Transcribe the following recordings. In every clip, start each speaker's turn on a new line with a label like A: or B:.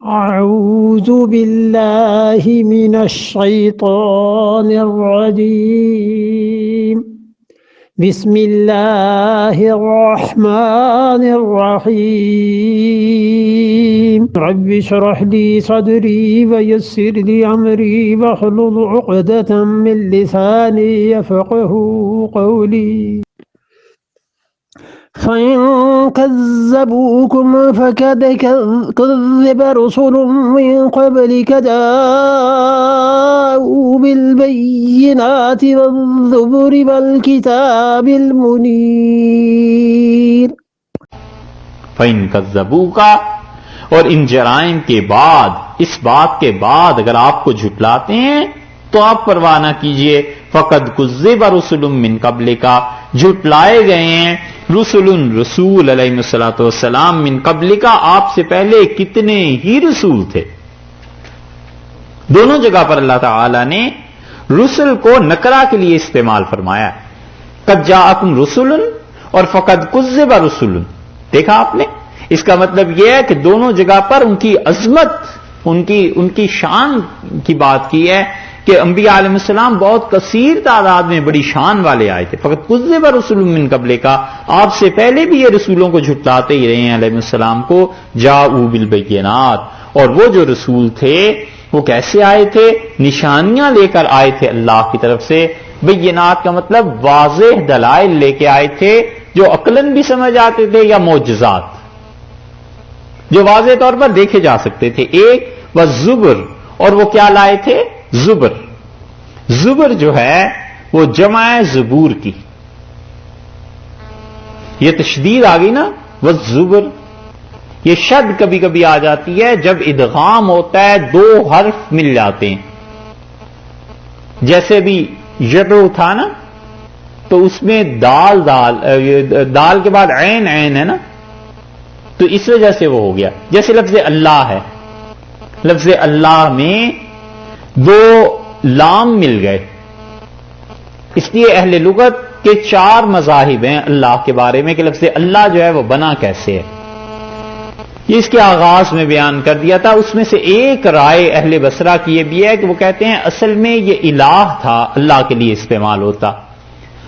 A: أعوذ بالله من الشيطان الرجيم بسم الله الرحمن الرحيم رب اشرح لي صدري ويسر لي أمري واحلل عقدة من لساني يفقهوا قولي فإن كذبوكم فقد كذب رسل من قبلك جاءوا بالبينات والزبر والكتاب المنير
B: فَإِن كَذَّبُوكَ، اور ان جرائم کے بعد، اس بات کے بعد اگر آپ کو جھٹلاتے ہیں تو آپ پرواہ نہ کیجئے. فَقَدْ كُذِّبَ رُسُلٌ مِّن قَبْلِكَ، جھٹلائے گئے ہیں رسول علیہ الصلوۃ والسلام من قبلک، آپ سے پہلے کتنے ہی رسول تھے. دونوں جگہ پر اللہ تعالی نے رسل کو نکرہ کے لیے استعمال فرمایا. قد جاءکم رسل اور فقد کذب رسل. دیکھا آپ نے، اس کا مطلب یہ ہے کہ دونوں جگہ پر ان کی عظمت، ان کی شان کی بات کی ہے کہ انبیاء علیہ السلام بہت کثیر تعداد میں بڑی شان والے آئے تھے. فقط کذب رسول من قبلک، آپ سے پہلے بھی یہ رسولوں کو جھٹلاتے ہی رہے ہیں علیہ السلام کو. جاءوا بالبینات، اور وہ جو رسول تھے وہ کیسے آئے تھے؟ نشانیاں لے کر آئے تھے اللہ کی طرف سے. بینات کا مطلب واضح دلائل لے کے آئے تھے جو عقلاً بھی سمجھ آتے تھے، یا معجزات جو واضح طور پر دیکھے جا سکتے تھے. ایک والزبر، اور وہ کیا لائے تھے؟ زبر. زبر جو ہے وہ جمع ہے زبور کی. یہ تشدید آ گئی نا، والزبر. یہ شد کبھی کبھی آ جاتی ہے جب ادغام ہوتا ہے، دو حرف مل جاتے ہیں. جیسے بھی یدعو تھا نا، تو اس میں دال کے بعد عین ہے نا، تو اس وجہ سے وہ ہو گیا. جیسے لفظ اللہ ہے، لفظ اللہ میں دو لام مل گئے. اس لیے اہل لغت کے 4 مذاہب ہیں اللہ کے بارے میں کہ لفظ اللہ جو ہے وہ بنا کیسے ہے. یہ اس کے آغاز میں بیان کر دیا تھا. اس میں سے ایک رائے اہل بصرہ کی یہ بھی ہے کہ وہ کہتے ہیں اصل میں یہ الہ تھا، اللہ کے لیے استعمال ہوتا،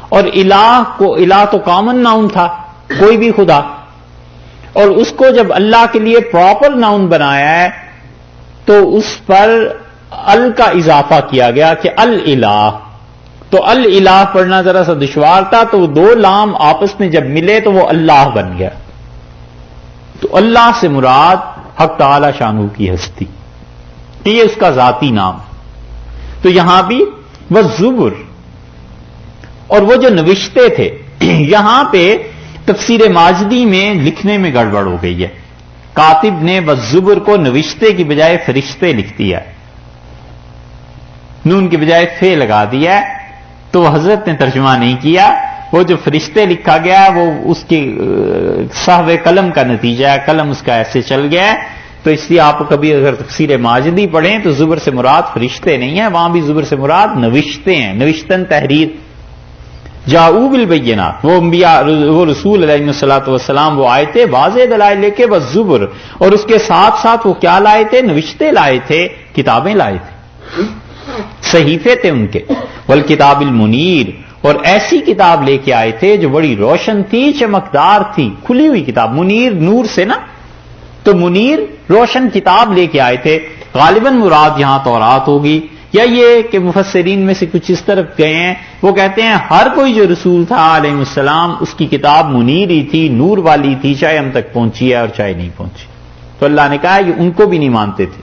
B: اور الہ تو کامن ناؤن تھا، کوئی بھی خدا، اور اس کو جب اللہ کے لیے پراپر ناؤن بنایا ہے تو اس پر ال کا اضافہ کیا گیا کہ الالہ. تو الالہ پڑھنا ذرا سا دشوار تھا، تو وہ 2 لام آپس میں جب ملے تو وہ اللہ بن گیا. تو اللہ سے مراد حق تعالی شانہ کی ہستی، یہ اس کا ذاتی نام. تو یہاں بھی والزبر، اور وہ جو نوشتے تھے. یہاں پہ تفسیر ماجدی میں لکھنے میں گڑبڑ ہو گئی ہے. کاتب نے والزبر کو نوشتے کی بجائے فرشتے لکھ دیا، نون کی بجائے فے لگا دیا، تو حضرت نے ترجمہ نہیں کیا. وہ جو فرشتے لکھا گیا وہ اس کی صحو قلم کا نتیجہ ہے، قلم اس کا ایسے چل گیا ہے. تو اس لیے آپ کبھی اگر تفسیر ماجدی پڑھیں تو زبر سے مراد فرشتے نہیں ہیں، وہاں بھی زبر سے مراد نوشتے ہیں، نوشتن تحریر. جاؤ بالبینات، وہ انبیاء، وہ رسول علیہ الصلوۃ والسلام وہ آئے تھے واضح دلائل لے کے. والزبر، اور اس کے ساتھ ساتھ وہ کیا لائے تھے؟ نوشتے لائے تھے، کتابیں لائے تھے، صحیفے تھے ان کے. والکتاب المنیر، اور ایسی کتاب لے کے آئے تھے جو بڑی روشن تھی، چمکدار تھی، کھلی ہوئی کتاب. منیر نور سے نا، تو منیر روشن کتاب لے کے آئے تھے. غالباً مراد یہاں تورات ہوگی، یا یہ کہ مفسرین میں سے کچھ اس طرف گئے ہیں، وہ کہتے ہیں ہر کوئی جو رسول تھا علیہ السلام اس کی کتاب منیر ہی تھی، نور والی تھی، چاہے ہم تک پہنچی ہے اور چاہے نہیں پہنچی. تو اللہ نے کہا کہ ان کو بھی نہیں مانتے تھے.